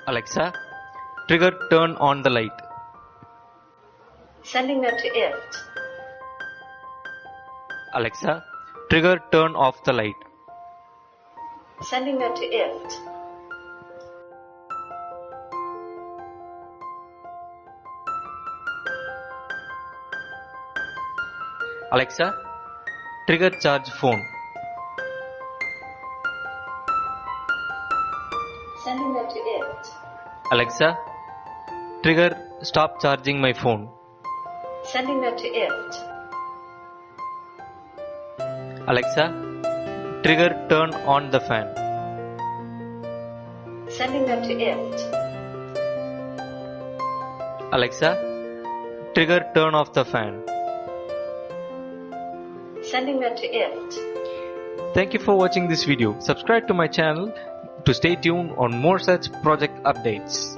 Alexa, trigger turn on the light. Sending them to IFT. Alexa, trigger turn off the light. Sending them to IFT. Alexa, trigger charge phone. Sending them to IFT. Alexa, trigger stop charging my phone. Sending them to IFT. Alexa, trigger turn on the fan. Sending them to IFT. Alexa, trigger turn off the fan. Sending them to IFT. Thank you for watching this video. Subscribe to my channel to stay tuned on more such project updates.